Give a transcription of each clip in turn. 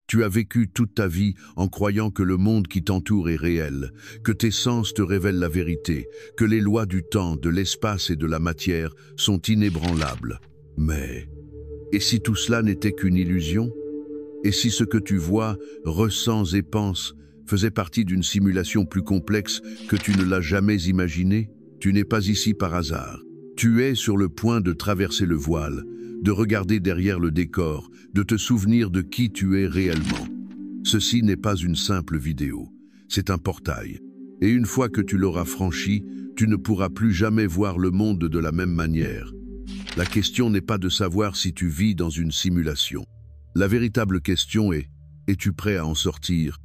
Tu as vécu toute ta vie en croyant que le monde qui t'entoure est réel, que tes sens te révèlent la vérité, que les lois du temps, de l'espace et de la matière sont inébranlables. Mais, et si tout cela n'était qu'une illusion? Et si ce que tu vois, ressens et penses faisait partie d'une simulation plus complexe que tu ne l'as jamais imaginée? Tu n'es pas ici par hasard. Tu es sur le point de traverser le voile, de regarder derrière le décor, de te souvenir de qui tu es réellement. Ceci n'est pas une simple vidéo, c'est un portail. Et une fois que tu l'auras franchi, tu ne pourras plus jamais voir le monde de la même manière. La question n'est pas de savoir si tu vis dans une simulation. La véritable question est, es-tu prêt à en sortir?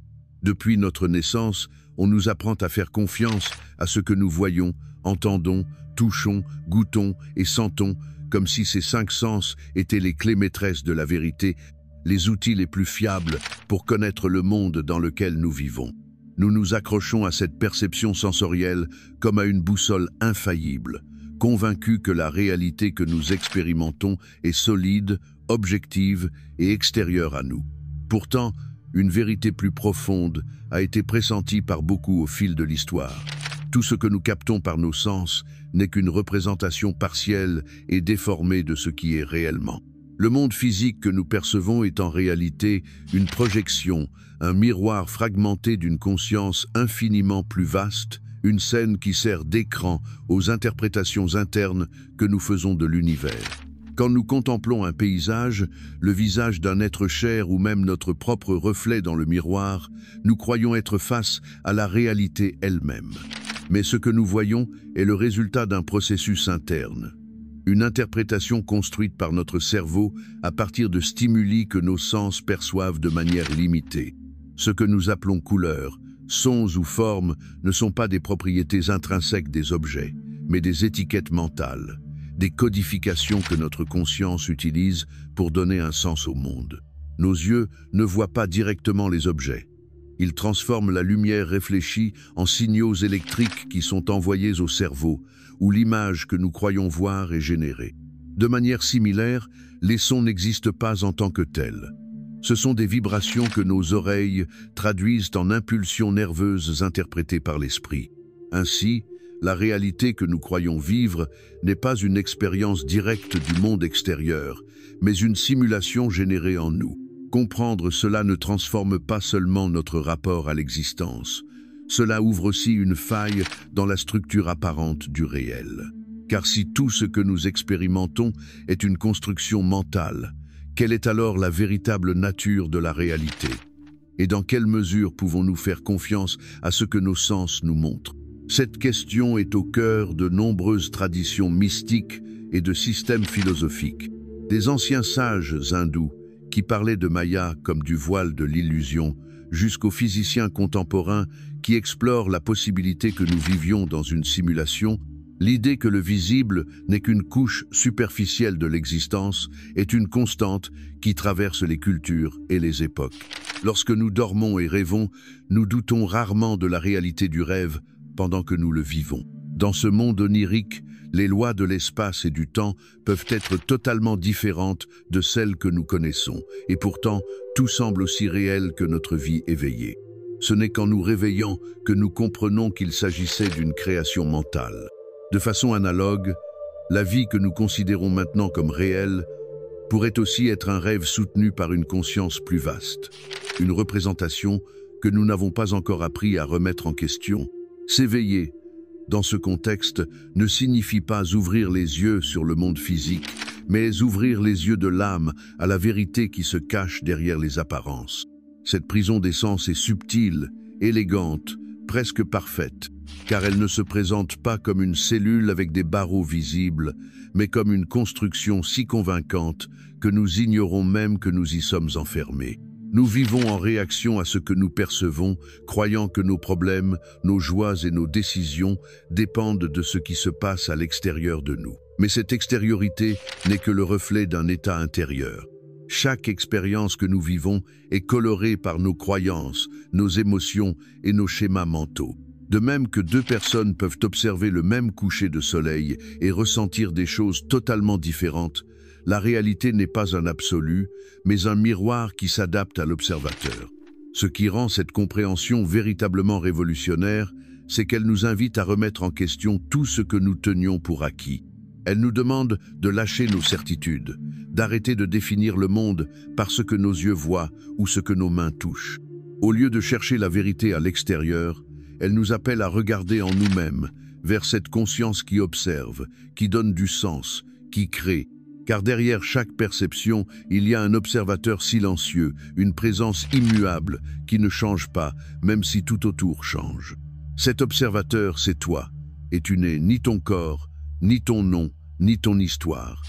Depuis notre naissance, on nous apprend à faire confiance à ce que nous voyons, entendons, touchons, goûtons et sentons, comme si ces 5 sens étaient les clés maîtresses de la vérité, les outils les plus fiables pour connaître le monde dans lequel nous vivons. Nous nous accrochons à cette perception sensorielle comme à une boussole infaillible, convaincus que la réalité que nous expérimentons est solide, objective et extérieure à nous. Pourtant, une vérité plus profonde a été pressentie par beaucoup au fil de l'histoire. Tout ce que nous captons par nos sens n'est qu'une représentation partielle et déformée de ce qui est réellement. Le monde physique que nous percevons est en réalité une projection, un miroir fragmenté d'une conscience infiniment plus vaste, une scène qui sert d'écran aux interprétations internes que nous faisons de l'univers. Quand nous contemplons un paysage, le visage d'un être cher ou même notre propre reflet dans le miroir, nous croyons être face à la réalité elle-même. Mais ce que nous voyons est le résultat d'un processus interne. Une interprétation construite par notre cerveau à partir de stimuli que nos sens perçoivent de manière limitée. Ce que nous appelons couleurs, sons ou formes ne sont pas des propriétés intrinsèques des objets, mais des étiquettes mentales, des codifications que notre conscience utilise pour donner un sens au monde. Nos yeux ne voient pas directement les objets. Ils transforment la lumière réfléchie en signaux électriques qui sont envoyés au cerveau, où l'image que nous croyons voir est générée. De manière similaire, les sons n'existent pas en tant que tels. Ce sont des vibrations que nos oreilles traduisent en impulsions nerveuses interprétées par l'esprit. Ainsi, la réalité que nous croyons vivre n'est pas une expérience directe du monde extérieur, mais une simulation générée en nous. Comprendre cela ne transforme pas seulement notre rapport à l'existence. Cela ouvre aussi une faille dans la structure apparente du réel. Car si tout ce que nous expérimentons est une construction mentale, quelle est alors la véritable nature de la réalité? Et dans quelle mesure pouvons-nous faire confiance à ce que nos sens nous montrent? Cette question est au cœur de nombreuses traditions mystiques et de systèmes philosophiques. Des anciens sages hindous qui parlaient de Maya comme du voile de l'illusion, jusqu'aux physiciens contemporains qui explorent la possibilité que nous vivions dans une simulation, l'idée que le visible n'est qu'une couche superficielle de l'existence est une constante qui traverse les cultures et les époques. Lorsque nous dormons et rêvons, nous doutons rarement de la réalité du rêve pendant que nous le vivons. Dans ce monde onirique, les lois de l'espace et du temps peuvent être totalement différentes de celles que nous connaissons, et pourtant, tout semble aussi réel que notre vie éveillée. Ce n'est qu'en nous réveillant que nous comprenons qu'il s'agissait d'une création mentale. De façon analogue, la vie que nous considérons maintenant comme réelle pourrait aussi être un rêve soutenu par une conscience plus vaste, une représentation que nous n'avons pas encore appris à remettre en question. S'éveiller, dans ce contexte, ne signifie pas ouvrir les yeux sur le monde physique, mais ouvrir les yeux de l'âme à la vérité qui se cache derrière les apparences. Cette prison des sens est subtile, élégante, presque parfaite, car elle ne se présente pas comme une cellule avec des barreaux visibles, mais comme une construction si convaincante que nous ignorons même que nous y sommes enfermés. Nous vivons en réaction à ce que nous percevons, croyant que nos problèmes, nos joies et nos décisions dépendent de ce qui se passe à l'extérieur de nous. Mais cette extériorité n'est que le reflet d'un état intérieur. Chaque expérience que nous vivons est colorée par nos croyances, nos émotions et nos schémas mentaux. De même que 2 personnes peuvent observer le même coucher de soleil et ressentir des choses totalement différentes, La réalité n'est pas un absolu, mais un miroir qui s'adapte à l'observateur. Ce qui rend cette compréhension véritablement révolutionnaire, c'est qu'elle nous invite à remettre en question tout ce que nous tenions pour acquis. Elle nous demande de lâcher nos certitudes, d'arrêter de définir le monde par ce que nos yeux voient ou ce que nos mains touchent. Au lieu de chercher la vérité à l'extérieur, elle nous appelle à regarder en nous-mêmes, vers cette conscience qui observe, qui donne du sens, qui crée. Car derrière chaque perception, il y a un observateur silencieux, une présence immuable qui ne change pas, même si tout autour change. Cet observateur, c'est toi, et tu n'es ni ton corps, ni ton nom, ni ton histoire.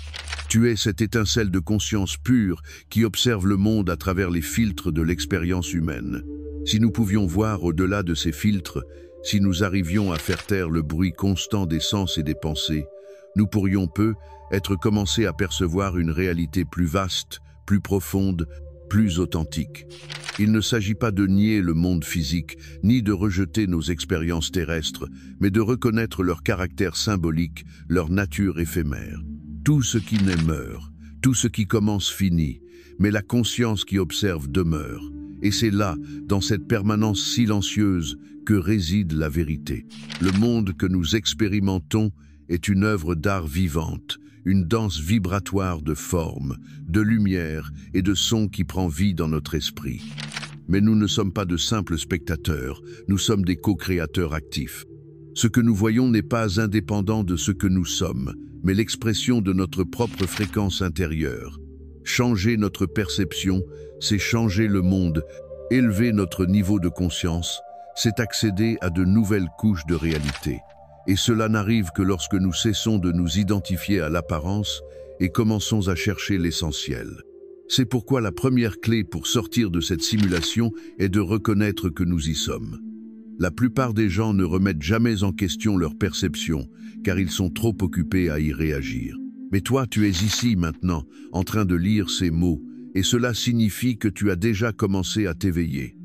Tu es cette étincelle de conscience pure qui observe le monde à travers les filtres de l'expérience humaine. Si nous pouvions voir au-delà de ces filtres, si nous arrivions à faire taire le bruit constant des sens et des pensées, nous pourrions être commencés à percevoir une réalité plus vaste, plus profonde, plus authentique. Il ne s'agit pas de nier le monde physique, ni de rejeter nos expériences terrestres, mais de reconnaître leur caractère symbolique, leur nature éphémère. Tout ce qui naît meurt, tout ce qui commence finit, mais la conscience qui observe demeure. Et c'est là, dans cette permanence silencieuse, que réside la vérité. Le monde que nous expérimentons est une œuvre d'art vivante, une danse vibratoire de formes, de lumière et de sons qui prend vie dans notre esprit. Mais nous ne sommes pas de simples spectateurs, nous sommes des co-créateurs actifs. Ce que nous voyons n'est pas indépendant de ce que nous sommes, mais l'expression de notre propre fréquence intérieure. Changer notre perception, c'est changer le monde. Élever notre niveau de conscience, c'est accéder à de nouvelles couches de réalité. Et cela n'arrive que lorsque nous cessons de nous identifier à l'apparence et commençons à chercher l'essentiel. C'est pourquoi la première clé pour sortir de cette simulation est de reconnaître que nous y sommes. La plupart des gens ne remettent jamais en question leur perception, car ils sont trop occupés à y réagir. Mais toi, tu es ici maintenant, en train de lire ces mots, et cela signifie que tu as déjà commencé à t'éveiller.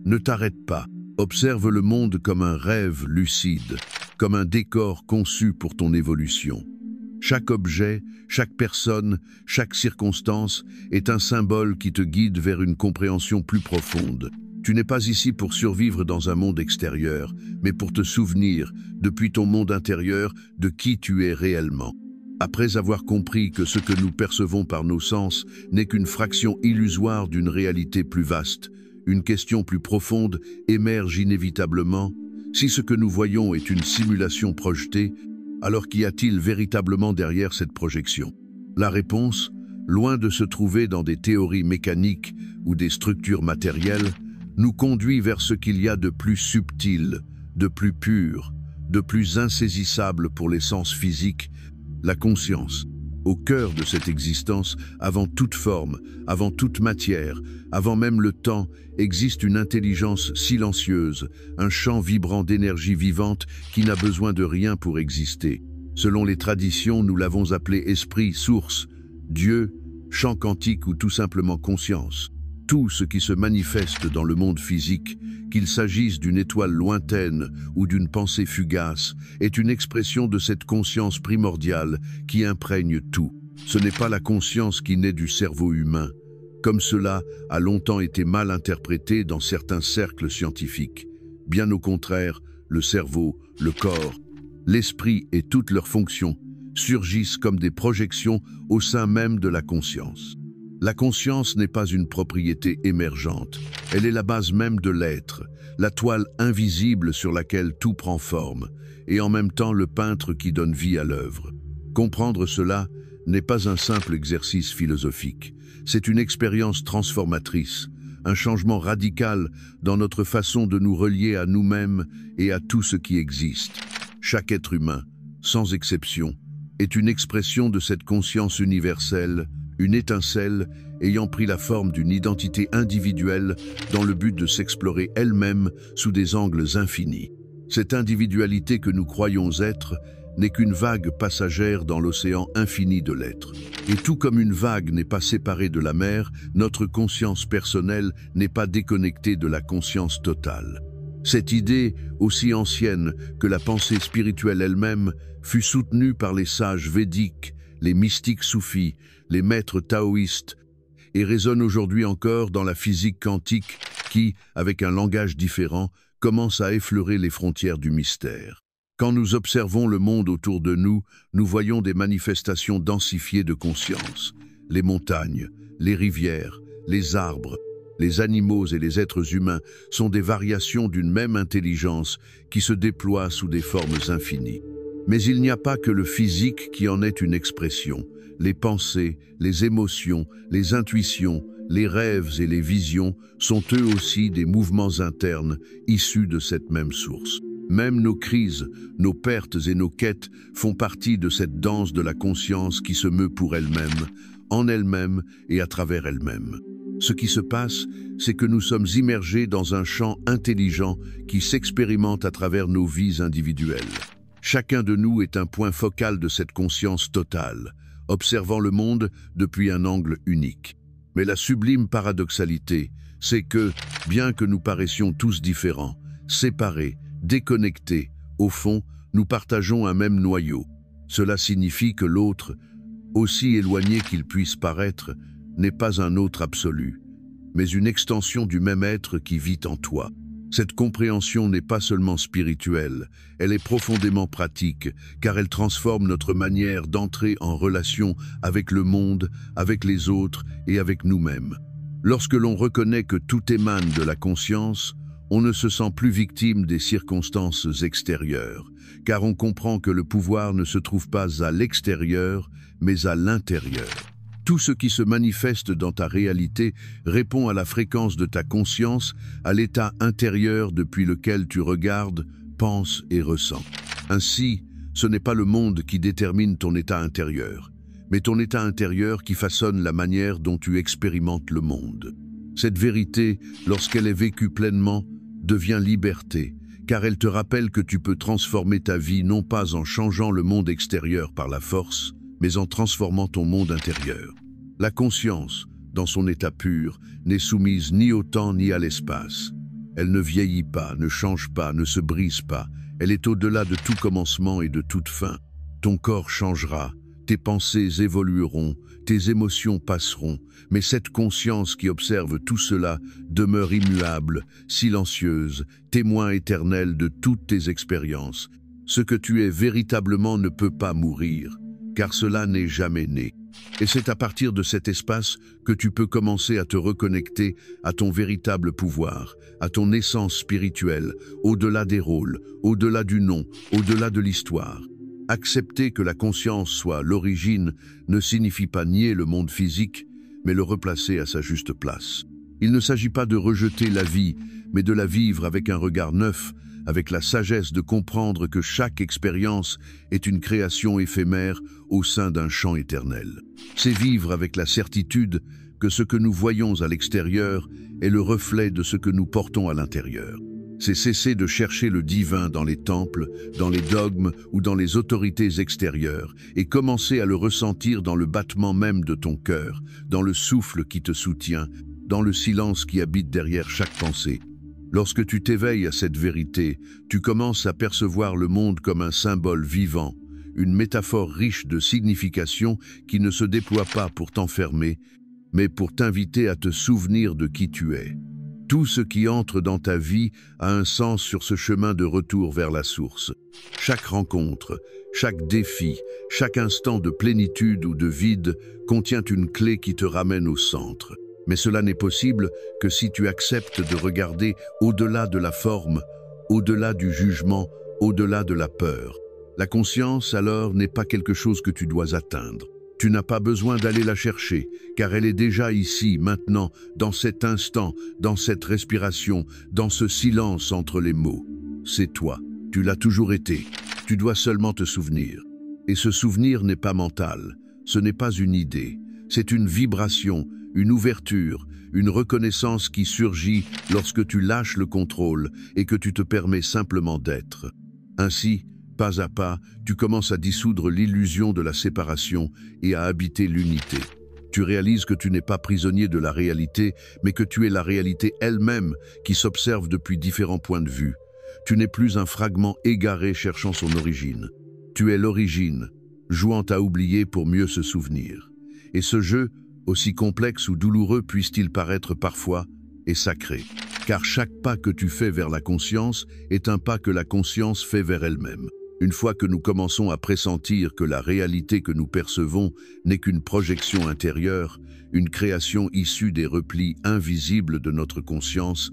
Ne t'arrête pas, observe le monde comme un rêve lucide, comme un décor conçu pour ton évolution. Chaque objet, chaque personne, chaque circonstance est un symbole qui te guide vers une compréhension plus profonde. Tu n'es pas ici pour survivre dans un monde extérieur, mais pour te souvenir, depuis ton monde intérieur, de qui tu es réellement. Après avoir compris que ce que nous percevons par nos sens n'est qu'une fraction illusoire d'une réalité plus vaste, une question plus profonde émerge inévitablement. Si ce que nous voyons est une simulation projetée, alors qu'y a-t-il véritablement derrière cette projection? La réponse, loin de se trouver dans des théories mécaniques ou des structures matérielles, nous conduit vers ce qu'il y a de plus subtil, de plus pur, de plus insaisissable pour les sens physiques, la conscience. Au cœur de cette existence, avant toute forme, avant toute matière, avant même le temps, existe une intelligence silencieuse, un champ vibrant d'énergie vivante qui n'a besoin de rien pour exister. Selon les traditions, nous l'avons appelé esprit, source, Dieu, champ quantique ou tout simplement conscience. Tout ce qui se manifeste dans le monde physique, qu'il s'agisse d'une étoile lointaine ou d'une pensée fugace, est une expression de cette conscience primordiale qui imprègne tout. Ce n'est pas la conscience qui naît du cerveau humain, comme cela a longtemps été mal interprété dans certains cercles scientifiques. Bien au contraire, le cerveau, le corps, l'esprit et toutes leurs fonctions surgissent comme des projections au sein même de la conscience. La conscience n'est pas une propriété émergente, elle est la base même de l'être, la toile invisible sur laquelle tout prend forme, et en même temps le peintre qui donne vie à l'œuvre. Comprendre cela n'est pas un simple exercice philosophique, c'est une expérience transformatrice, un changement radical dans notre façon de nous relier à nous-mêmes et à tout ce qui existe. Chaque être humain, sans exception, est une expression de cette conscience universelle, une étincelle ayant pris la forme d'une identité individuelle dans le but de s'explorer elle-même sous des angles infinis. Cette individualité que nous croyons être n'est qu'une vague passagère dans l'océan infini de l'être. Et tout comme une vague n'est pas séparée de la mer, notre conscience personnelle n'est pas déconnectée de la conscience totale. Cette idée, aussi ancienne que la pensée spirituelle elle-même, fut soutenue par les sages védiques, les mystiques soufis, les maîtres taoïstes, et résonne aujourd'hui encore dans la physique quantique qui, avec un langage différent, commence à effleurer les frontières du mystère. Quand nous observons le monde autour de nous, nous voyons des manifestations densifiées de conscience. Les montagnes, les rivières, les arbres, les animaux et les êtres humains sont des variations d'une même intelligence qui se déploie sous des formes infinies. Mais il n'y a pas que le physique qui en est une expression. Les pensées, les émotions, les intuitions, les rêves et les visions sont eux aussi des mouvements internes issus de cette même source. Même nos crises, nos pertes et nos quêtes font partie de cette danse de la conscience qui se meut pour elle-même, en elle-même et à travers elle-même. Ce qui se passe, c'est que nous sommes immergés dans un champ intelligent qui s'expérimente à travers nos vies individuelles. Chacun de nous est un point focal de cette conscience totale, observant le monde depuis un angle unique. Mais la sublime paradoxalité, c'est que, bien que nous paraissions tous différents, séparés, déconnectés, au fond, nous partageons un même noyau. Cela signifie que l'autre, aussi éloigné qu'il puisse paraître, n'est pas un autre absolu, mais une extension du même être qui vit en toi. Cette compréhension n'est pas seulement spirituelle, elle est profondément pratique, car elle transforme notre manière d'entrer en relation avec le monde, avec les autres et avec nous-mêmes. Lorsque l'on reconnaît que tout émane de la conscience, on ne se sent plus victime des circonstances extérieures, car on comprend que le pouvoir ne se trouve pas à l'extérieur, mais à l'intérieur. Tout ce qui se manifeste dans ta réalité répond à la fréquence de ta conscience, à l'état intérieur depuis lequel tu regardes, penses et ressens. Ainsi, ce n'est pas le monde qui détermine ton état intérieur, mais ton état intérieur qui façonne la manière dont tu expérimentes le monde. Cette vérité, lorsqu'elle est vécue pleinement, devient liberté, car elle te rappelle que tu peux transformer ta vie non pas en changeant le monde extérieur par la force, mais en transformant ton monde intérieur. La conscience, dans son état pur, n'est soumise ni au temps ni à l'espace. Elle ne vieillit pas, ne change pas, ne se brise pas. Elle est au-delà de tout commencement et de toute fin. Ton corps changera, tes pensées évolueront, tes émotions passeront, mais cette conscience qui observe tout cela demeure immuable, silencieuse, témoin éternel de toutes tes expériences. Ce que tu es véritablement ne peut pas mourir, car cela n'est jamais né. Et c'est à partir de cet espace que tu peux commencer à te reconnecter à ton véritable pouvoir, à ton essence spirituelle, au-delà des rôles, au-delà du nom, au-delà de l'histoire. Accepter que la conscience soit l'origine ne signifie pas nier le monde physique, mais le replacer à sa juste place. Il ne s'agit pas de rejeter la vie, mais de la vivre avec un regard neuf, avec la sagesse de comprendre que chaque expérience est une création éphémère au sein d'un champ éternel. C'est vivre avec la certitude que ce que nous voyons à l'extérieur est le reflet de ce que nous portons à l'intérieur. C'est cesser de chercher le divin dans les temples, dans les dogmes ou dans les autorités extérieures et commencer à le ressentir dans le battement même de ton cœur, dans le souffle qui te soutient, dans le silence qui habite derrière chaque pensée. Lorsque tu t'éveilles à cette vérité, tu commences à percevoir le monde comme un symbole vivant, une métaphore riche de signification qui ne se déploie pas pour t'enfermer, mais pour t'inviter à te souvenir de qui tu es. Tout ce qui entre dans ta vie a un sens sur ce chemin de retour vers la source. Chaque rencontre, chaque défi, chaque instant de plénitude ou de vide contient une clé qui te ramène au centre. Mais cela n'est possible que si tu acceptes de regarder au-delà de la forme, au-delà du jugement, au-delà de la peur. La conscience, alors, n'est pas quelque chose que tu dois atteindre. Tu n'as pas besoin d'aller la chercher, car elle est déjà ici, maintenant, dans cet instant, dans cette respiration, dans ce silence entre les mots. C'est toi, tu l'as toujours été. Tu dois seulement te souvenir. Et ce souvenir n'est pas mental, ce n'est pas une idée, c'est une vibration, une ouverture, une reconnaissance qui surgit lorsque tu lâches le contrôle et que tu te permets simplement d'être. Ainsi, pas à pas, tu commences à dissoudre l'illusion de la séparation et à habiter l'unité. Tu réalises que tu n'es pas prisonnier de la réalité, mais que tu es la réalité elle-même qui s'observe depuis différents points de vue. Tu n'es plus un fragment égaré cherchant son origine. Tu es l'origine, jouant à oublier pour mieux se souvenir. Et ce jeu, aussi complexe ou douloureux puisse-t-il paraître parfois, est sacré. Car chaque pas que tu fais vers la conscience est un pas que la conscience fait vers elle-même. Une fois que nous commençons à pressentir que la réalité que nous percevons n'est qu'une projection intérieure, une création issue des replis invisibles de notre conscience,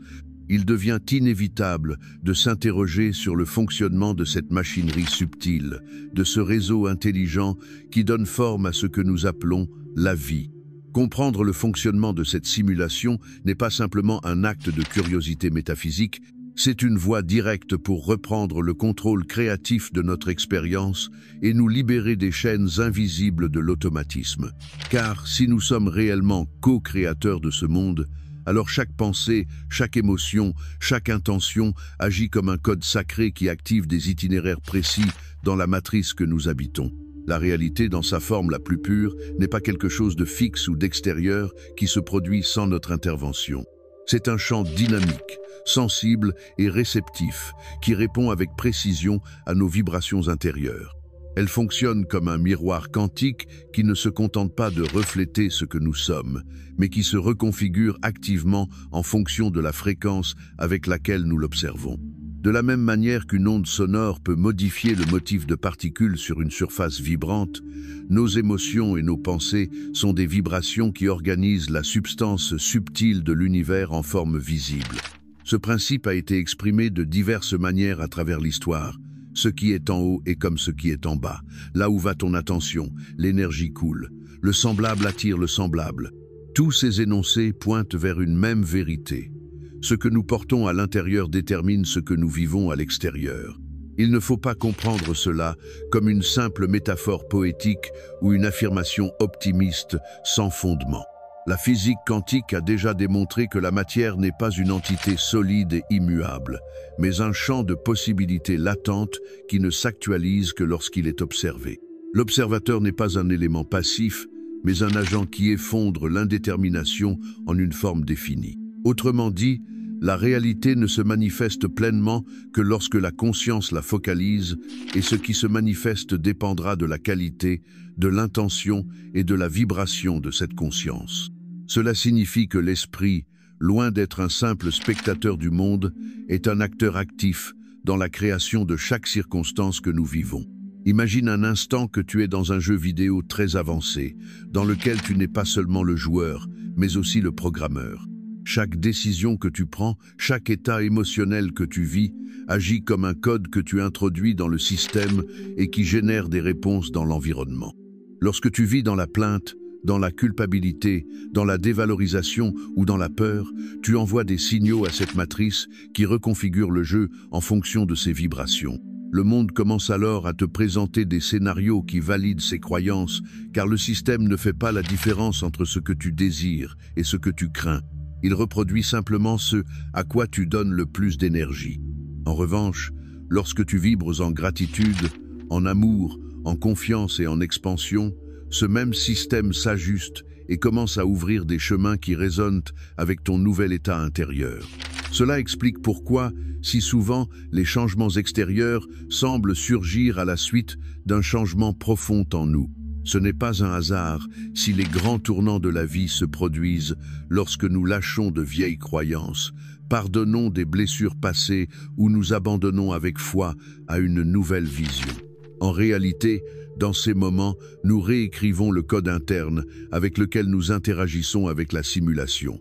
il devient inévitable de s'interroger sur le fonctionnement de cette machinerie subtile, de ce réseau intelligent qui donne forme à ce que nous appelons la vie. Comprendre le fonctionnement de cette simulation n'est pas simplement un acte de curiosité métaphysique, c'est une voie directe pour reprendre le contrôle créatif de notre expérience et nous libérer des chaînes invisibles de l'automatisme. Car si nous sommes réellement co-créateurs de ce monde, alors chaque pensée, chaque émotion, chaque intention agit comme un code sacré qui active des itinéraires précis dans la matrice que nous habitons. La réalité, dans sa forme la plus pure, n'est pas quelque chose de fixe ou d'extérieur qui se produit sans notre intervention. C'est un champ dynamique, sensible et réceptif qui répond avec précision à nos vibrations intérieures. Elle fonctionne comme un miroir quantique qui ne se contente pas de refléter ce que nous sommes, mais qui se reconfigure activement en fonction de la fréquence avec laquelle nous l'observons. De la même manière qu'une onde sonore peut modifier le motif de particules sur une surface vibrante, nos émotions et nos pensées sont des vibrations qui organisent la substance subtile de l'univers en forme visible. Ce principe a été exprimé de diverses manières à travers l'histoire. Ce qui est en haut est comme ce qui est en bas. Là où va ton attention, l'énergie coule. Le semblable attire le semblable. Tous ces énoncés pointent vers une même vérité. Ce que nous portons à l'intérieur détermine ce que nous vivons à l'extérieur. Il ne faut pas comprendre cela comme une simple métaphore poétique ou une affirmation optimiste sans fondement. La physique quantique a déjà démontré que la matière n'est pas une entité solide et immuable, mais un champ de possibilités latentes qui ne s'actualise que lorsqu'il est observé. L'observateur n'est pas un élément passif, mais un agent qui effondre l'indétermination en une forme définie. Autrement dit, la réalité ne se manifeste pleinement que lorsque la conscience la focalise, et ce qui se manifeste dépendra de la qualité, de l'intention et de la vibration de cette conscience. Cela signifie que l'esprit, loin d'être un simple spectateur du monde, est un acteur actif dans la création de chaque circonstance que nous vivons. Imagine un instant que tu es dans un jeu vidéo très avancé, dans lequel tu n'es pas seulement le joueur, mais aussi le programmeur. Chaque décision que tu prends, chaque état émotionnel que tu vis, agit comme un code que tu introduis dans le système et qui génère des réponses dans l'environnement. Lorsque tu vis dans la plainte, dans la culpabilité, dans la dévalorisation ou dans la peur, tu envoies des signaux à cette matrice qui reconfigure le jeu en fonction de ses vibrations. Le monde commence alors à te présenter des scénarios qui valident ces croyances, car le système ne fait pas la différence entre ce que tu désires et ce que tu crains. Il reproduit simplement ce à quoi tu donnes le plus d'énergie. En revanche, lorsque tu vibres en gratitude, en amour, en confiance et en expansion, ce même système s'ajuste et commence à ouvrir des chemins qui résonnent avec ton nouvel état intérieur. Cela explique pourquoi, si souvent, les changements extérieurs semblent surgir à la suite d'un changement profond en nous. Ce n'est pas un hasard si les grands tournants de la vie se produisent lorsque nous lâchons de vieilles croyances, pardonnons des blessures passées ou nous abandonnons avec foi à une nouvelle vision. En réalité, dans ces moments, nous réécrivons le code interne avec lequel nous interagissons avec la simulation.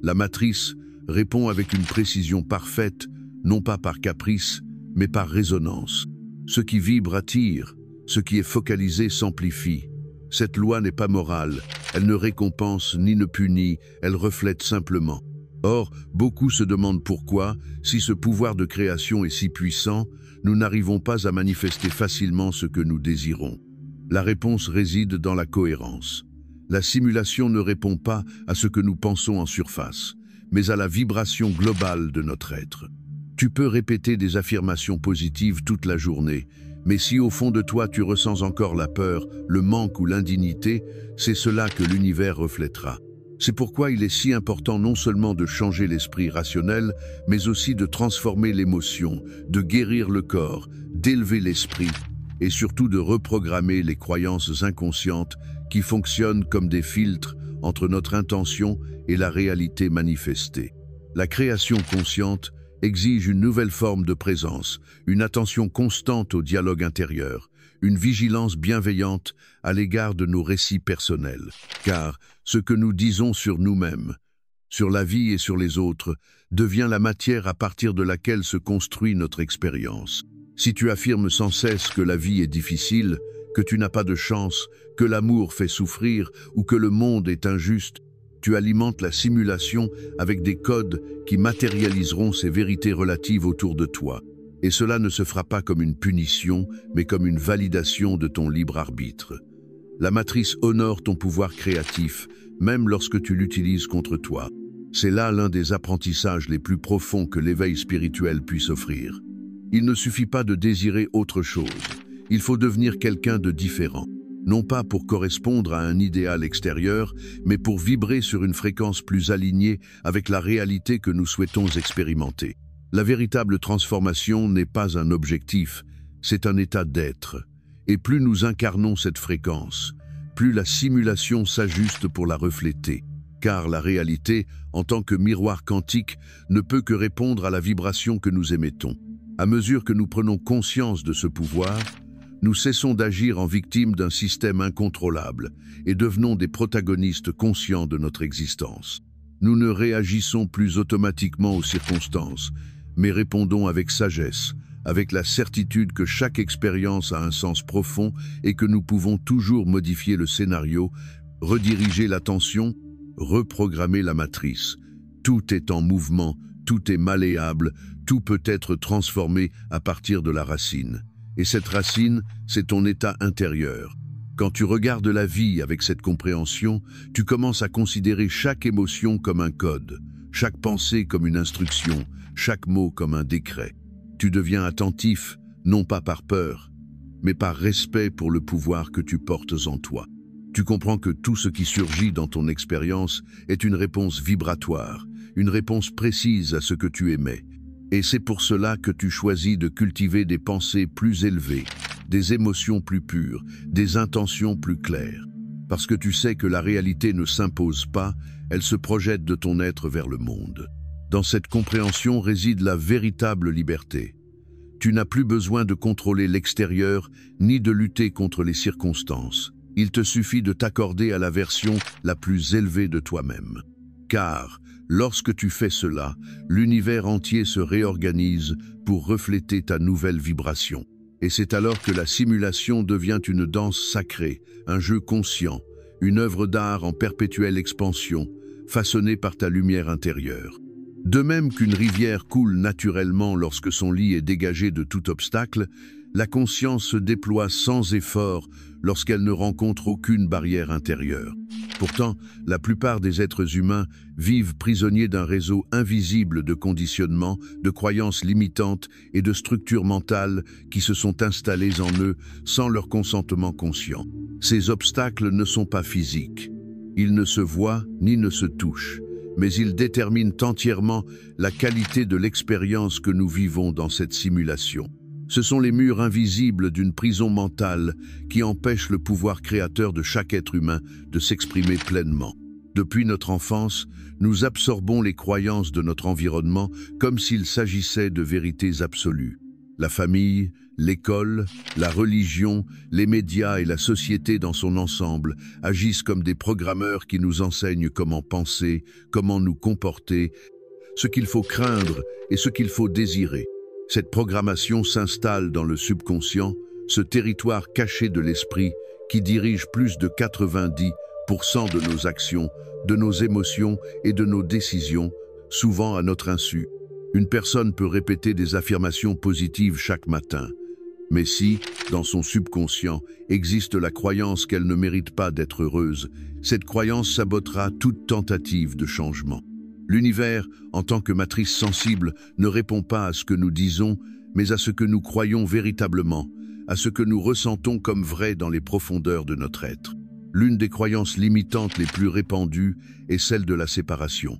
La matrice répond avec une précision parfaite, non pas par caprice, mais par résonance. Ce qui vibre attire, ce qui est focalisé s'amplifie. Cette loi n'est pas morale, elle ne récompense ni ne punit, elle reflète simplement. Or, beaucoup se demandent pourquoi, si ce pouvoir de création est si puissant, nous n'arrivons pas à manifester facilement ce que nous désirons. La réponse réside dans la cohérence. La simulation ne répond pas à ce que nous pensons en surface, mais à la vibration globale de notre être. Tu peux répéter des affirmations positives toute la journée, mais si au fond de toi tu ressens encore la peur, le manque ou l'indignité, c'est cela que l'univers reflètera. C'est pourquoi il est si important non seulement de changer l'esprit rationnel, mais aussi de transformer l'émotion, de guérir le corps, d'élever l'esprit. et surtout de reprogrammer les croyances inconscientes qui fonctionnent comme des filtres entre notre intention et la réalité manifestée. La création consciente exige une nouvelle forme de présence, une attention constante au dialogue intérieur, une vigilance bienveillante à l'égard de nos récits personnels. Car ce que nous disons sur nous-mêmes, sur la vie et sur les autres, devient la matière à partir de laquelle se construit notre expérience. Si tu affirmes sans cesse que la vie est difficile, que tu n'as pas de chance, que l'amour fait souffrir ou que le monde est injuste, tu alimentes la simulation avec des codes qui matérialiseront ces vérités relatives autour de toi. Et cela ne se fera pas comme une punition, mais comme une validation de ton libre arbitre. La matrice honore ton pouvoir créatif, même lorsque tu l'utilises contre toi. C'est là l'un des apprentissages les plus profonds que l'éveil spirituel puisse offrir. Il ne suffit pas de désirer autre chose. Il faut devenir quelqu'un de différent. Non pas pour correspondre à un idéal extérieur, mais pour vibrer sur une fréquence plus alignée avec la réalité que nous souhaitons expérimenter. La véritable transformation n'est pas un objectif, c'est un état d'être. Et plus nous incarnons cette fréquence, plus la simulation s'ajuste pour la refléter. Car la réalité, en tant que miroir quantique, ne peut que répondre à la vibration que nous émettons. À mesure que nous prenons conscience de ce pouvoir, nous cessons d'agir en victime d'un système incontrôlable et devenons des protagonistes conscients de notre existence. Nous ne réagissons plus automatiquement aux circonstances, mais répondons avec sagesse, avec la certitude que chaque expérience a un sens profond et que nous pouvons toujours modifier le scénario, rediriger l'attention, reprogrammer la matrice. Tout est en mouvement, tout est malléable, tout peut être transformé à partir de la racine. Et cette racine, c'est ton état intérieur. Quand tu regardes la vie avec cette compréhension, tu commences à considérer chaque émotion comme un code, chaque pensée comme une instruction, chaque mot comme un décret. Tu deviens attentif, non pas par peur, mais par respect pour le pouvoir que tu portes en toi. Tu comprends que tout ce qui surgit dans ton expérience est une réponse vibratoire, une réponse précise à ce que tu émets. Et c'est pour cela que tu choisis de cultiver des pensées plus élevées, des émotions plus pures, des intentions plus claires. Parce que tu sais que la réalité ne s'impose pas, elle se projette de ton être vers le monde. Dans cette compréhension réside la véritable liberté. Tu n'as plus besoin de contrôler l'extérieur ni de lutter contre les circonstances. Il te suffit de t'accorder à la version la plus élevée de toi-même. Car, lorsque tu fais cela, l'univers entier se réorganise pour refléter ta nouvelle vibration. Et c'est alors que la simulation devient une danse sacrée, un jeu conscient, une œuvre d'art en perpétuelle expansion, façonnée par ta lumière intérieure. De même qu'une rivière coule naturellement lorsque son lit est dégagé de tout obstacle, la conscience se déploie sans effort lorsqu'elle ne rencontre aucune barrière intérieure. Pourtant, la plupart des êtres humains vivent prisonniers d'un réseau invisible de conditionnements, de croyances limitantes et de structures mentales qui se sont installées en eux sans leur consentement conscient. Ces obstacles ne sont pas physiques. Ils ne se voient ni ne se touchent, mais ils déterminent entièrement la qualité de l'expérience que nous vivons dans cette simulation. Ce sont les murs invisibles d'une prison mentale qui empêchent le pouvoir créateur de chaque être humain de s'exprimer pleinement. Depuis notre enfance, nous absorbons les croyances de notre environnement comme s'il s'agissait de vérités absolues. La famille, l'école, la religion, les médias et la société dans son ensemble agissent comme des programmeurs qui nous enseignent comment penser, comment nous comporter, ce qu'il faut craindre et ce qu'il faut désirer. Cette programmation s'installe dans le subconscient, ce territoire caché de l'esprit qui dirige plus de 90% de nos actions, de nos émotions et de nos décisions, souvent à notre insu. Une personne peut répéter des affirmations positives chaque matin. Mais si, dans son subconscient, existe la croyance qu'elle ne mérite pas d'être heureuse, cette croyance sabotera toute tentative de changement. L'univers, en tant que matrice sensible, ne répond pas à ce que nous disons, mais à ce que nous croyons véritablement, à ce que nous ressentons comme vrai dans les profondeurs de notre être. L'une des croyances limitantes les plus répandues est celle de la séparation.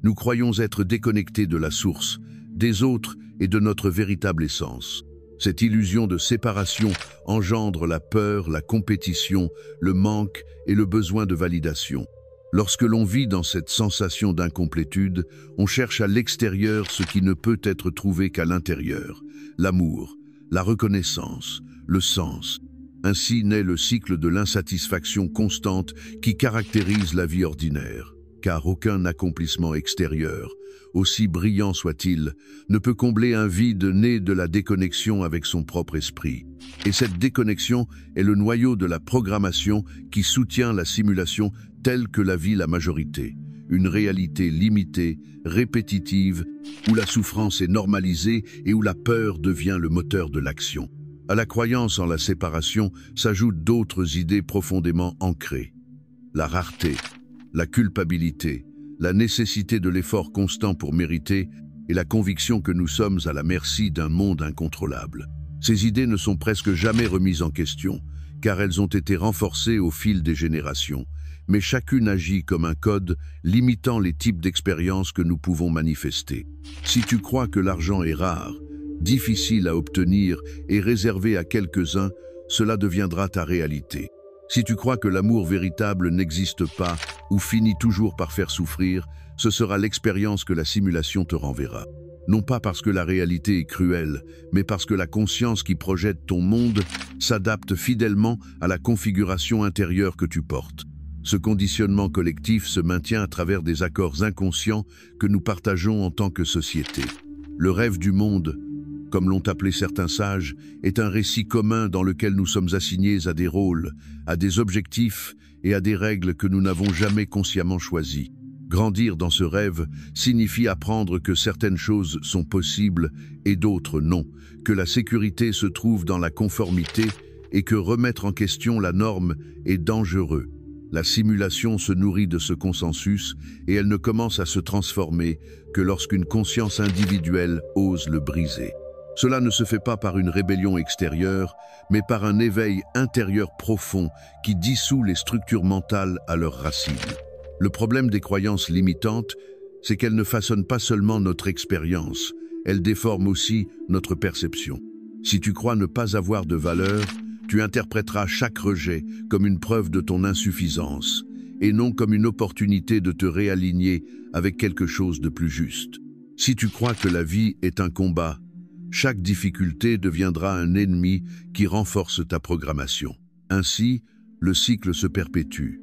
Nous croyons être déconnectés de la source, des autres et de notre véritable essence. Cette illusion de séparation engendre la peur, la compétition, le manque et le besoin de validation. Lorsque l'on vit dans cette sensation d'incomplétude, on cherche à l'extérieur ce qui ne peut être trouvé qu'à l'intérieur. L'amour, la reconnaissance, le sens. Ainsi naît le cycle de l'insatisfaction constante qui caractérise la vie ordinaire. Car aucun accomplissement extérieur, aussi brillant soit-il, ne peut combler un vide né de la déconnexion avec son propre esprit. Et cette déconnexion est le noyau de la programmation qui soutient la simulation telle que la vit la majorité. Une réalité limitée, répétitive, où la souffrance est normalisée et où la peur devient le moteur de l'action. À la croyance en la séparation s'ajoutent d'autres idées profondément ancrées. La rareté, la culpabilité, la nécessité de l'effort constant pour mériter et la conviction que nous sommes à la merci d'un monde incontrôlable. Ces idées ne sont presque jamais remises en question, car elles ont été renforcées au fil des générations, mais chacune agit comme un code limitant les types d'expériences que nous pouvons manifester. Si tu crois que l'argent est rare, difficile à obtenir et réservé à quelques-uns, cela deviendra ta réalité. Si tu crois que l'amour véritable n'existe pas ou finit toujours par faire souffrir, ce sera l'expérience que la simulation te renverra. Non pas parce que la réalité est cruelle, mais parce que la conscience qui projette ton monde s'adapte fidèlement à la configuration intérieure que tu portes. Ce conditionnement collectif se maintient à travers des accords inconscients que nous partageons en tant que société. Le rêve du monde, comme l'ont appelé certains sages, est un récit commun dans lequel nous sommes assignés à des rôles, à des objectifs et à des règles que nous n'avons jamais consciemment choisis. Grandir dans ce rêve signifie apprendre que certaines choses sont possibles et d'autres non, que la sécurité se trouve dans la conformité et que remettre en question la norme est dangereux. La simulation se nourrit de ce consensus et elle ne commence à se transformer que lorsqu'une conscience individuelle ose le briser. Cela ne se fait pas par une rébellion extérieure, mais par un éveil intérieur profond qui dissout les structures mentales à leurs racines. Le problème des croyances limitantes, c'est qu'elles ne façonnent pas seulement notre expérience, elles déforment aussi notre perception. Si tu crois ne pas avoir de valeur, tu interpréteras chaque rejet comme une preuve de ton insuffisance, et non comme une opportunité de te réaligner avec quelque chose de plus juste. Si tu crois que la vie est un combat, chaque difficulté deviendra un ennemi qui renforce ta programmation. Ainsi, le cycle se perpétue.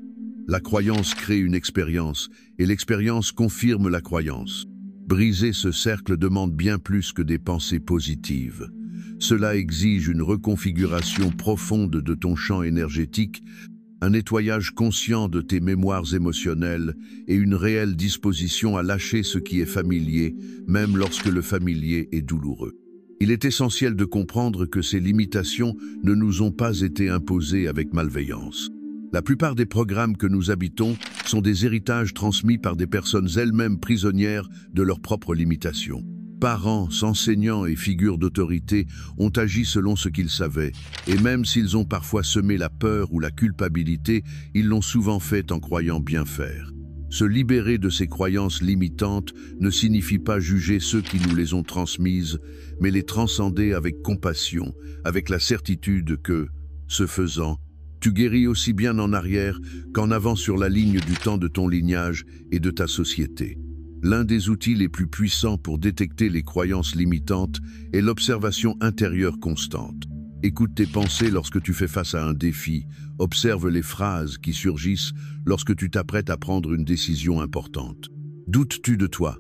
La croyance crée une expérience, et l'expérience confirme la croyance. Briser ce cercle demande bien plus que des pensées positives. Cela exige une reconfiguration profonde de ton champ énergétique, un nettoyage conscient de tes mémoires émotionnelles et une réelle disposition à lâcher ce qui est familier, même lorsque le familier est douloureux. Il est essentiel de comprendre que ces limitations ne nous ont pas été imposées avec malveillance. La plupart des programmes que nous habitons sont des héritages transmis par des personnes elles-mêmes prisonnières de leurs propres limitations. Parents, enseignants et figures d'autorité ont agi selon ce qu'ils savaient, et même s'ils ont parfois semé la peur ou la culpabilité, ils l'ont souvent fait en croyant bien faire. Se libérer de ces croyances limitantes ne signifie pas juger ceux qui nous les ont transmises, mais les transcender avec compassion, avec la certitude que, ce faisant, tu guéris aussi bien en arrière qu'en avant sur la ligne du temps de ton lignage et de ta société. L'un des outils les plus puissants pour détecter les croyances limitantes est l'observation intérieure constante. Écoute tes pensées lorsque tu fais face à un défi. Observe les phrases qui surgissent lorsque tu t'apprêtes à prendre une décision importante. Doutes-tu de toi?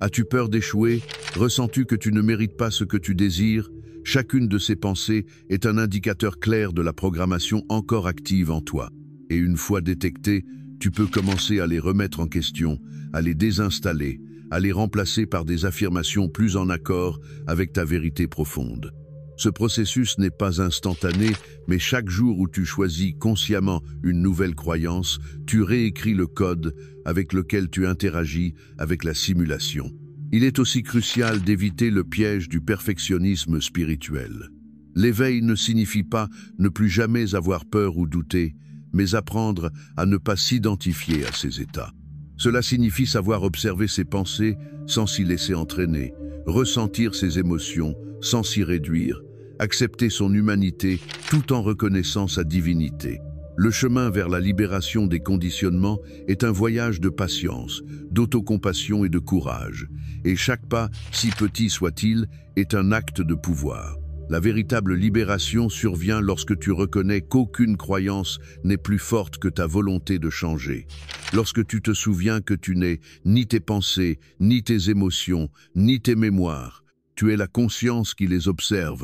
As-tu peur d'échouer? Ressens-tu que tu ne mérites pas ce que tu désires? Chacune de ces pensées est un indicateur clair de la programmation encore active en toi. Et une fois détectée, tu peux commencer à les remettre en question, à les désinstaller, à les remplacer par des affirmations plus en accord avec ta vérité profonde. Ce processus n'est pas instantané, mais chaque jour où tu choisis consciemment une nouvelle croyance, tu réécris le code avec lequel tu interagis avec la simulation. Il est aussi crucial d'éviter le piège du perfectionnisme spirituel. L'éveil ne signifie pas ne plus jamais avoir peur ou douter, mais apprendre à ne pas s'identifier à ces états. Cela signifie savoir observer ses pensées sans s'y laisser entraîner, ressentir ses émotions sans s'y réduire, accepter son humanité tout en reconnaissant sa divinité. Le chemin vers la libération des conditionnements est un voyage de patience, d'autocompassion et de courage. Et chaque pas, si petit soit-il, est un acte de pouvoir. La véritable libération survient lorsque tu reconnais qu'aucune croyance n'est plus forte que ta volonté de changer. Lorsque tu te souviens que tu n'es ni tes pensées, ni tes émotions, ni tes mémoires. Tu es la conscience qui les observe.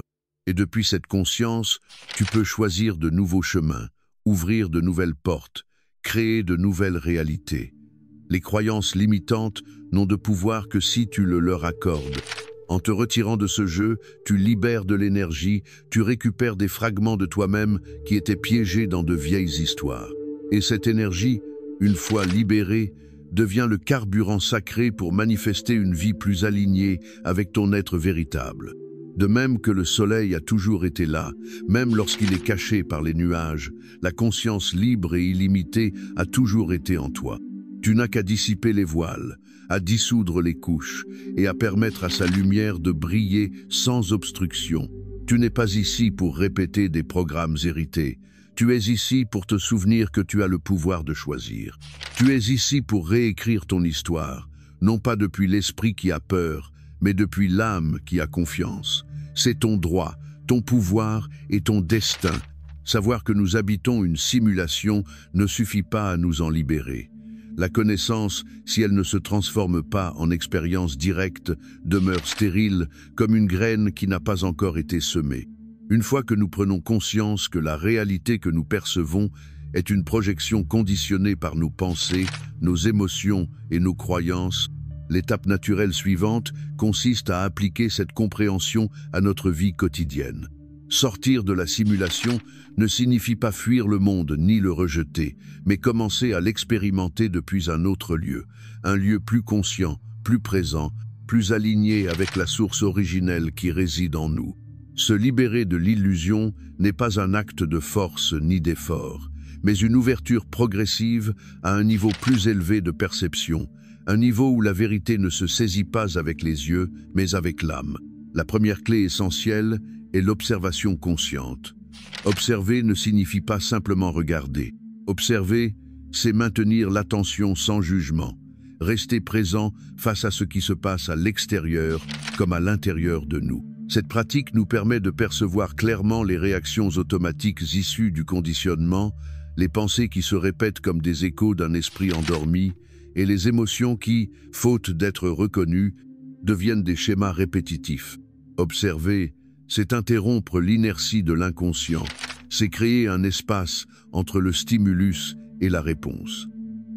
Et depuis cette conscience, tu peux choisir de nouveaux chemins, ouvrir de nouvelles portes, créer de nouvelles réalités. Les croyances limitantes n'ont de pouvoir que si tu le leur accordes. En te retirant de ce jeu, tu libères de l'énergie, tu récupères des fragments de toi-même qui étaient piégés dans de vieilles histoires. Et cette énergie, une fois libérée, devient le carburant sacré pour manifester une vie plus alignée avec ton être véritable. De même que le soleil a toujours été là, même lorsqu'il est caché par les nuages, la conscience libre et illimitée a toujours été en toi. Tu n'as qu'à dissiper les voiles, à dissoudre les couches et à permettre à sa lumière de briller sans obstruction. Tu n'es pas ici pour répéter des programmes hérités. Tu es ici pour te souvenir que tu as le pouvoir de choisir. Tu es ici pour réécrire ton histoire, non pas depuis l'esprit qui a peur, mais depuis l'âme qui a confiance. C'est ton droit, ton pouvoir et ton destin. Savoir que nous habitons une simulation ne suffit pas à nous en libérer. La connaissance, si elle ne se transforme pas en expérience directe, demeure stérile, comme une graine qui n'a pas encore été semée. Une fois que nous prenons conscience que la réalité que nous percevons est une projection conditionnée par nos pensées, nos émotions et nos croyances, l'étape naturelle suivante consiste à appliquer cette compréhension à notre vie quotidienne. Sortir de la simulation ne signifie pas fuir le monde ni le rejeter, mais commencer à l'expérimenter depuis un autre lieu, un lieu plus conscient, plus présent, plus aligné avec la source originelle qui réside en nous. Se libérer de l'illusion n'est pas un acte de force ni d'effort, mais une ouverture progressive à un niveau plus élevé de perception, un niveau où la vérité ne se saisit pas avec les yeux, mais avec l'âme. La première clé essentielle est l'observation consciente. Observer ne signifie pas simplement regarder. Observer, c'est maintenir l'attention sans jugement, rester présent face à ce qui se passe à l'extérieur comme à l'intérieur de nous. Cette pratique nous permet de percevoir clairement les réactions automatiques issues du conditionnement, les pensées qui se répètent comme des échos d'un esprit endormi, et les émotions qui, faute d'être reconnues, deviennent des schémas répétitifs. Observer, c'est interrompre l'inertie de l'inconscient, c'est créer un espace entre le stimulus et la réponse.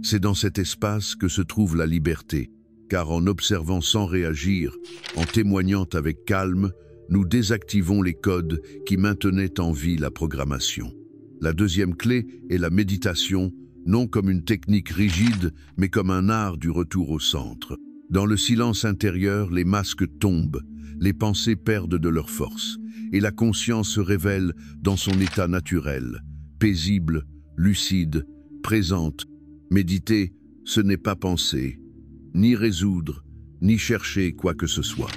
C'est dans cet espace que se trouve la liberté, car en observant sans réagir, en témoignant avec calme, nous désactivons les codes qui maintenaient en vie la programmation. La deuxième clé est la méditation, non comme une technique rigide, mais comme un art du retour au centre. Dans le silence intérieur, les masques tombent, les pensées perdent de leur force, et la conscience se révèle dans son état naturel, paisible, lucide, présente. Méditer, ce n'est pas penser, ni résoudre, ni chercher quoi que ce soit.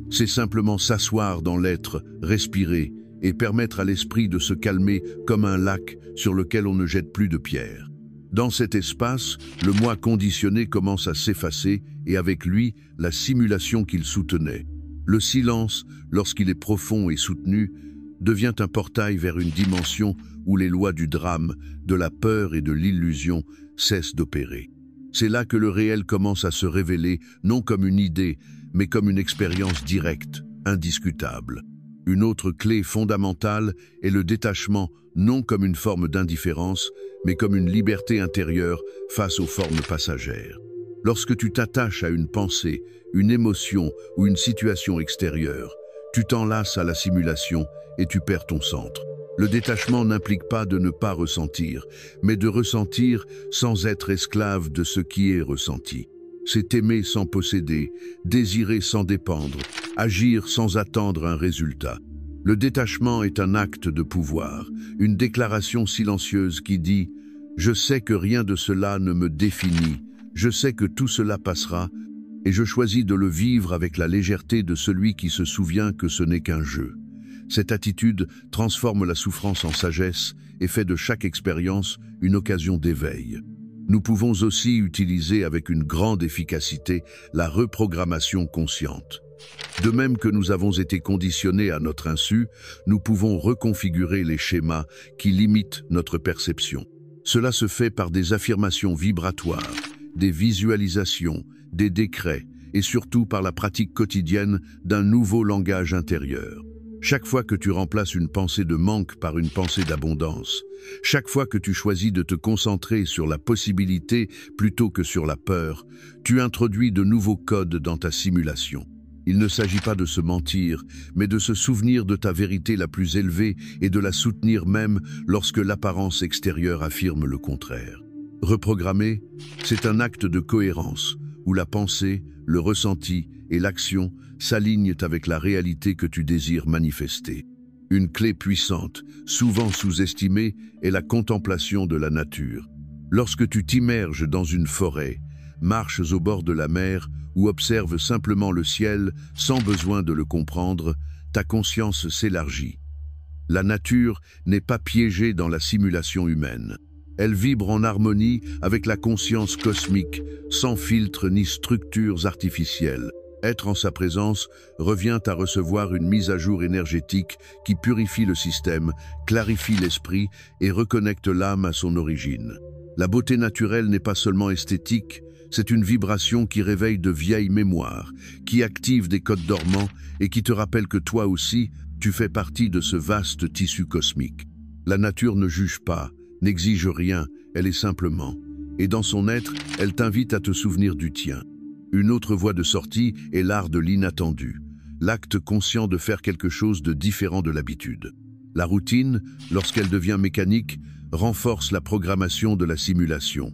C'est simplement s'asseoir dans l'être, respirer, et permettre à l'esprit de se calmer comme un lac sur lequel on ne jette plus de pierres. Dans cet espace, le moi conditionné commence à s'effacer et avec lui, la simulation qu'il soutenait. Le silence, lorsqu'il est profond et soutenu, devient un portail vers une dimension où les lois du drame, de la peur et de l'illusion cessent d'opérer. C'est là que le réel commence à se révéler, non comme une idée, mais comme une expérience directe, indiscutable. Une autre clé fondamentale est le détachement, non comme une forme d'indifférence, mais comme une liberté intérieure face aux formes passagères. Lorsque tu t'attaches à une pensée, une émotion ou une situation extérieure, tu t'enlaces à la simulation et tu perds ton centre. Le détachement n'implique pas de ne pas ressentir, mais de ressentir sans être esclave de ce qui est ressenti. C'est aimer sans posséder, désirer sans dépendre, agir sans attendre un résultat. Le détachement est un acte de pouvoir, une déclaration silencieuse qui dit « Je sais que rien de cela ne me définit, je sais que tout cela passera, et je choisis de le vivre avec la légèreté de celui qui se souvient que ce n'est qu'un jeu. » Cette attitude transforme la souffrance en sagesse et fait de chaque expérience une occasion d'éveil. Nous pouvons aussi utiliser avec une grande efficacité la reprogrammation consciente. De même que nous avons été conditionnés à notre insu, nous pouvons reconfigurer les schémas qui limitent notre perception. Cela se fait par des affirmations vibratoires, des visualisations, des décrets et surtout par la pratique quotidienne d'un nouveau langage intérieur. Chaque fois que tu remplaces une pensée de manque par une pensée d'abondance, chaque fois que tu choisis de te concentrer sur la possibilité plutôt que sur la peur, tu introduis de nouveaux codes dans ta simulation. Il ne s'agit pas de se mentir, mais de se souvenir de ta vérité la plus élevée et de la soutenir même lorsque l'apparence extérieure affirme le contraire. Reprogrammer, c'est un acte de cohérence, où la pensée, le ressenti et l'action s'alignent avec la réalité que tu désires manifester. Une clé puissante, souvent sous-estimée, est la contemplation de la nature. Lorsque tu t'immerges dans une forêt, marches au bord de la mer ou observes simplement le ciel sans besoin de le comprendre, ta conscience s'élargit. La nature n'est pas piégée dans la simulation humaine. Elle vibre en harmonie avec la conscience cosmique, sans filtre ni structures artificielles. Être en sa présence revient à recevoir une mise à jour énergétique qui purifie le système, clarifie l'esprit et reconnecte l'âme à son origine. La beauté naturelle n'est pas seulement esthétique, c'est une vibration qui réveille de vieilles mémoires, qui active des codes dormants et qui te rappelle que toi aussi, tu fais partie de ce vaste tissu cosmique. La nature ne juge pas, n'exige rien, elle est simplement. Et dans son être, elle t'invite à te souvenir du tien. Une autre voie de sortie est l'art de l'inattendu, l'acte conscient de faire quelque chose de différent de l'habitude. La routine, lorsqu'elle devient mécanique, renforce la programmation de la simulation.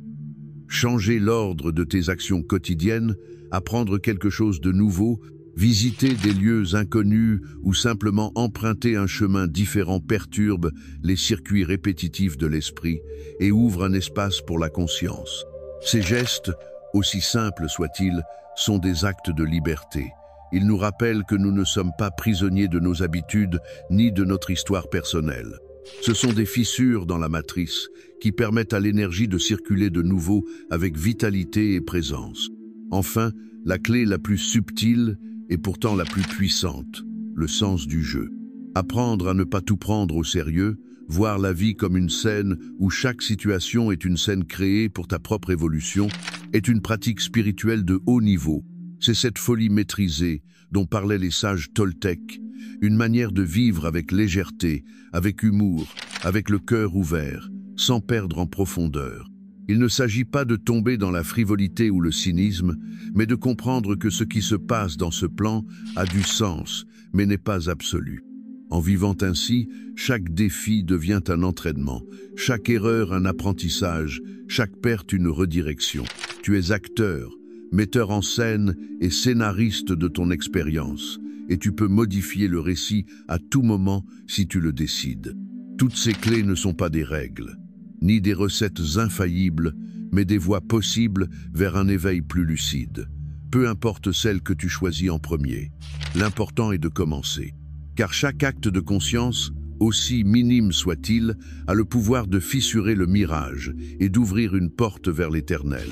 Changer l'ordre de tes actions quotidiennes, apprendre quelque chose de nouveau, visiter des lieux inconnus ou simplement emprunter un chemin différent perturbe les circuits répétitifs de l'esprit et ouvre un espace pour la conscience. Ces gestes, aussi simples soient-ils, sont des actes de liberté. Ils nous rappellent que nous ne sommes pas prisonniers de nos habitudes ni de notre histoire personnelle. Ce sont des fissures dans la matrice qui permettent à l'énergie de circuler de nouveau avec vitalité et présence. Enfin, la clé la plus subtile et pourtant la plus puissante, le sens du jeu. Apprendre à ne pas tout prendre au sérieux, voir la vie comme une scène où chaque situation est une scène créée pour ta propre évolution, est une pratique spirituelle de haut niveau. C'est cette folie maîtrisée dont parlaient les sages toltèques, une manière de vivre avec légèreté, avec humour, avec le cœur ouvert, sans perdre en profondeur. Il ne s'agit pas de tomber dans la frivolité ou le cynisme, mais de comprendre que ce qui se passe dans ce plan a du sens, mais n'est pas absolu. En vivant ainsi, chaque défi devient un entraînement, chaque erreur un apprentissage, chaque perte une redirection. Tu es acteur, metteur en scène et scénariste de ton expérience, et tu peux modifier le récit à tout moment si tu le décides. Toutes ces clés ne sont pas des règles, ni des recettes infaillibles, mais des voies possibles vers un éveil plus lucide. Peu importe celle que tu choisis en premier, l'important est de commencer. Car chaque acte de conscience, aussi minime soit-il, a le pouvoir de fissurer le mirage et d'ouvrir une porte vers l'éternel.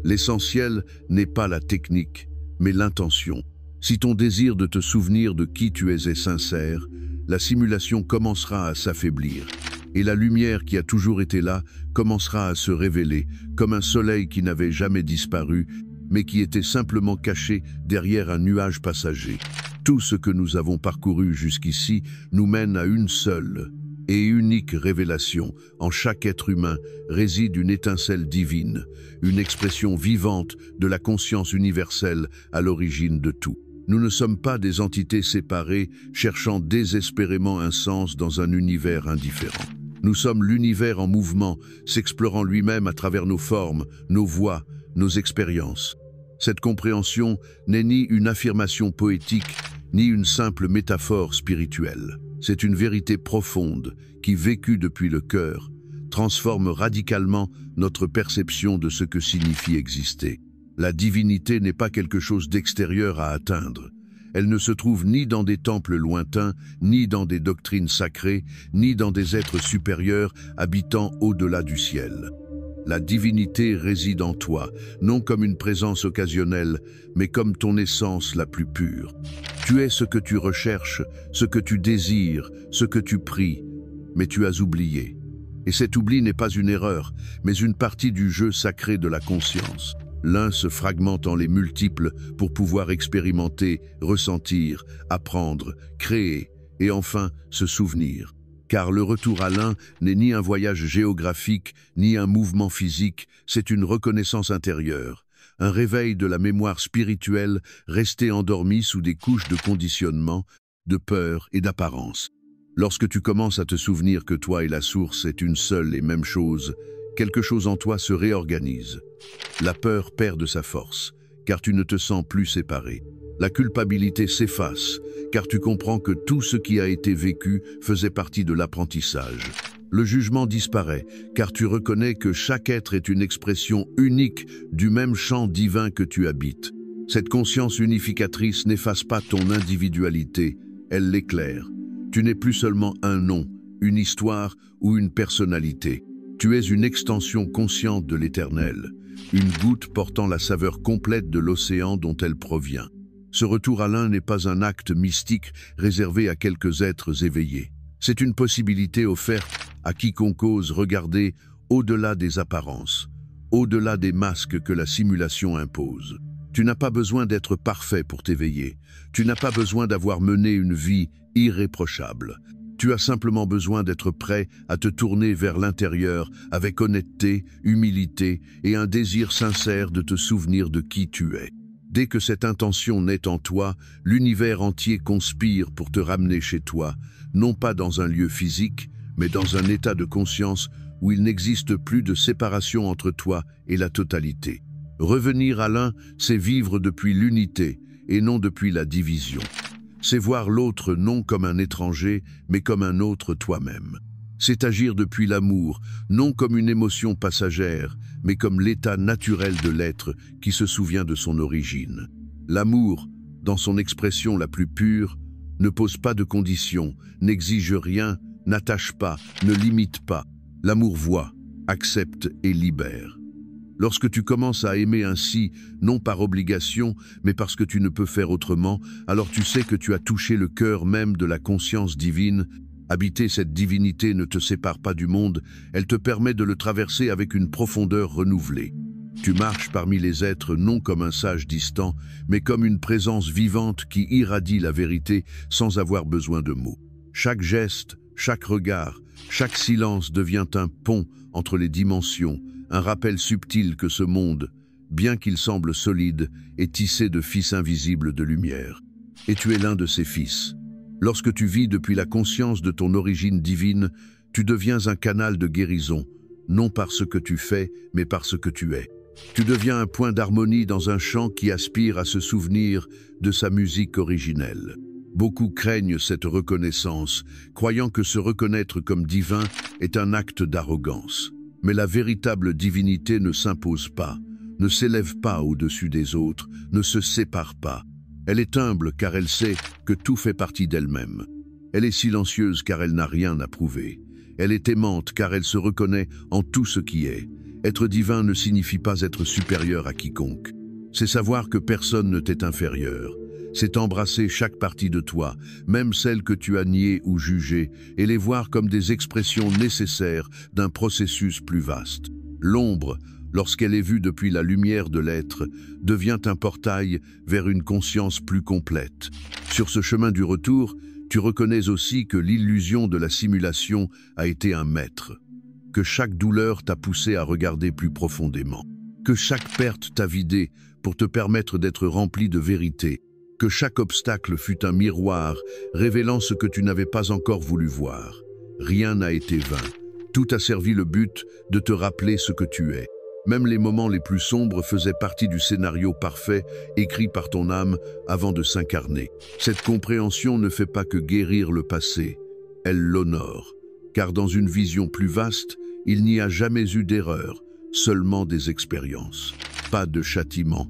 L'essentiel n'est pas la technique, mais l'intention. Si ton désir de te souvenir de qui tu es est sincère, la simulation commencera à s'affaiblir, et la lumière qui a toujours été là commencera à se révéler, comme un soleil qui n'avait jamais disparu, mais qui était simplement caché derrière un nuage passager. Tout ce que nous avons parcouru jusqu'ici nous mène à une seule et unique révélation. En chaque être humain réside une étincelle divine, une expression vivante de la conscience universelle à l'origine de tout. Nous ne sommes pas des entités séparées cherchant désespérément un sens dans un univers indifférent. Nous sommes l'univers en mouvement, s'explorant lui-même à travers nos formes, nos voix, nos expériences. Cette compréhension n'est ni une affirmation poétique, ni une simple métaphore spirituelle. C'est une vérité profonde qui, vécue depuis le cœur, transforme radicalement notre perception de ce que signifie exister. La divinité n'est pas quelque chose d'extérieur à atteindre. Elle ne se trouve ni dans des temples lointains, ni dans des doctrines sacrées, ni dans des êtres supérieurs habitant au-delà du ciel. La divinité réside en toi, non comme une présence occasionnelle, mais comme ton essence la plus pure. Tu es ce que tu recherches, ce que tu désires, ce que tu pries, mais tu as oublié. Et cet oubli n'est pas une erreur, mais une partie du jeu sacré de la conscience. L'un se fragmente en les multiples pour pouvoir expérimenter, ressentir, apprendre, créer et enfin se souvenir. Car le retour à l'un n'est ni un voyage géographique, ni un mouvement physique, c'est une reconnaissance intérieure, un réveil de la mémoire spirituelle restée endormie sous des couches de conditionnement, de peur et d'apparence. Lorsque tu commences à te souvenir que toi et la source est une seule et même chose, quelque chose en toi se réorganise. La peur perd de sa force, car tu ne te sens plus séparé. La culpabilité s'efface, car tu comprends que tout ce qui a été vécu faisait partie de l'apprentissage. Le jugement disparaît, car tu reconnais que chaque être est une expression unique du même champ divin que tu habites. Cette conscience unificatrice n'efface pas ton individualité, elle l'éclaire. Tu n'es plus seulement un nom, une histoire ou une personnalité. Tu es une extension consciente de l'éternel, une goutte portant la saveur complète de l'océan dont elle provient. Ce retour à l'un n'est pas un acte mystique réservé à quelques êtres éveillés. C'est une possibilité offerte à quiconque ose regarder au-delà des apparences, au-delà des masques que la simulation impose. Tu n'as pas besoin d'être parfait pour t'éveiller. Tu n'as pas besoin d'avoir mené une vie irréprochable. Tu as simplement besoin d'être prêt à te tourner vers l'intérieur avec honnêteté, humilité et un désir sincère de te souvenir de qui tu es. Dès que cette intention naît en toi, l'univers entier conspire pour te ramener chez toi, non pas dans un lieu physique, mais dans un état de conscience où il n'existe plus de séparation entre toi et la totalité. Revenir à l'un, c'est vivre depuis l'unité et non depuis la division. C'est voir l'autre non comme un étranger, mais comme un autre toi-même. C'est agir depuis l'amour, non comme une émotion passagère, mais comme l'état naturel de l'être qui se souvient de son origine. L'amour, dans son expression la plus pure, ne pose pas de conditions, n'exige rien, n'attache pas, ne limite pas. L'amour voit, accepte et libère. Lorsque tu commences à aimer ainsi, non par obligation, mais parce que tu ne peux faire autrement, alors tu sais que tu as touché le cœur même de la conscience divine. Habiter cette divinité ne te sépare pas du monde, elle te permet de le traverser avec une profondeur renouvelée. Tu marches parmi les êtres non comme un sage distant, mais comme une présence vivante qui irradie la vérité sans avoir besoin de mots. Chaque geste, chaque regard, chaque silence devient un pont entre les dimensions, un rappel subtil que ce monde, bien qu'il semble solide, est tissé de fils invisibles de lumière. Et tu es l'un de ces fils. Lorsque tu vis depuis la conscience de ton origine divine, tu deviens un canal de guérison, non par ce que tu fais, mais par ce que tu es. Tu deviens un point d'harmonie dans un chant qui aspire à se souvenir de sa musique originelle. Beaucoup craignent cette reconnaissance, croyant que se reconnaître comme divin est un acte d'arrogance. Mais la véritable divinité ne s'impose pas, ne s'élève pas au-dessus des autres, ne se sépare pas. Elle est humble car elle sait que tout fait partie d'elle-même. Elle est silencieuse car elle n'a rien à prouver. Elle est aimante car elle se reconnaît en tout ce qui est. Être divin ne signifie pas être supérieur à quiconque. C'est savoir que personne ne t'est inférieur. C'est embrasser chaque partie de toi, même celle que tu as niée ou jugée, et les voir comme des expressions nécessaires d'un processus plus vaste. L'ombre, lorsqu'elle est vue depuis la lumière de l'être, devient un portail vers une conscience plus complète. Sur ce chemin du retour, tu reconnais aussi que l'illusion de la simulation a été un maître, que chaque douleur t'a poussé à regarder plus profondément, que chaque perte t'a vidé pour te permettre d'être rempli de vérité, que chaque obstacle fut un miroir révélant ce que tu n'avais pas encore voulu voir. Rien n'a été vain. Tout a servi le but de te rappeler ce que tu es. Même les moments les plus sombres faisaient partie du scénario parfait écrit par ton âme avant de s'incarner. Cette compréhension ne fait pas que guérir le passé, elle l'honore. Car dans une vision plus vaste, il n'y a jamais eu d'erreur, seulement des expériences. Pas de châtiment,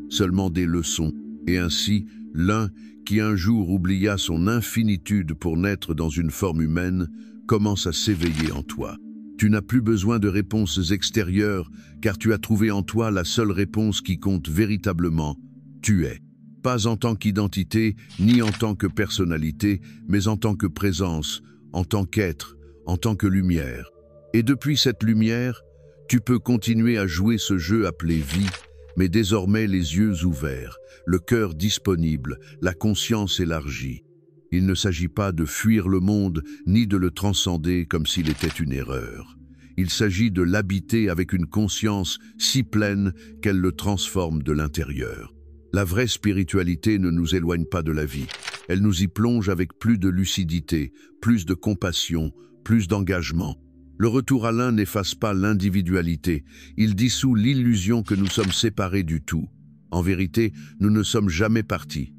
seulement des leçons. Et ainsi, l'un qui un jour oublia son infinitude pour naître dans une forme humaine, commence à s'éveiller en toi. Tu n'as plus besoin de réponses extérieures, car tu as trouvé en toi la seule réponse qui compte véritablement. Tu es. Pas en tant qu'identité, ni en tant que personnalité, mais en tant que présence, en tant qu'être, en tant que lumière. Et depuis cette lumière, tu peux continuer à jouer ce jeu appelé vie, mais désormais les yeux ouverts, le cœur disponible, la conscience élargie. Il ne s'agit pas de fuir le monde, ni de le transcender comme s'il était une erreur. Il s'agit de l'habiter avec une conscience si pleine qu'elle le transforme de l'intérieur. La vraie spiritualité ne nous éloigne pas de la vie. Elle nous y plonge avec plus de lucidité, plus de compassion, plus d'engagement. Le retour à l'un n'efface pas l'individualité, il dissout l'illusion que nous sommes séparés du tout. En vérité, nous ne sommes jamais partis.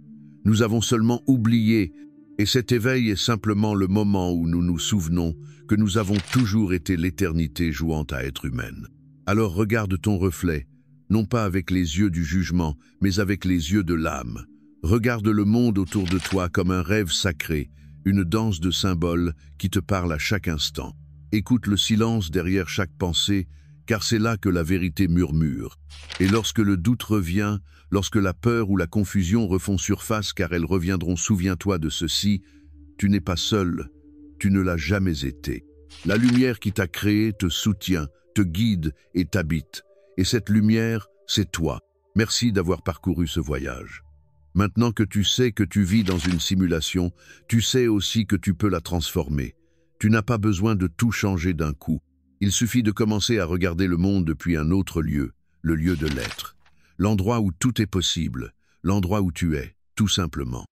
Nous avons seulement oublié, et cet éveil est simplement le moment où nous nous souvenons que nous avons toujours été l'éternité jouant à être humaine. Alors regarde ton reflet, non pas avec les yeux du jugement, mais avec les yeux de l'âme. Regarde le monde autour de toi comme un rêve sacré, une danse de symboles qui te parle à chaque instant. Écoute le silence derrière chaque pensée, car c'est là que la vérité murmure. Et lorsque le doute revient, lorsque la peur ou la confusion refont surface car elles reviendront, souviens-toi de ceci, tu n'es pas seul, tu ne l'as jamais été. La lumière qui t'a créé te soutient, te guide et t'habite. Et cette lumière, c'est toi. Merci d'avoir parcouru ce voyage. Maintenant que tu sais que tu vis dans une simulation, tu sais aussi que tu peux la transformer. Tu n'as pas besoin de tout changer d'un coup. Il suffit de commencer à regarder le monde depuis un autre lieu, le lieu de l'être. L'endroit où tout est possible, l'endroit où tu es, tout simplement.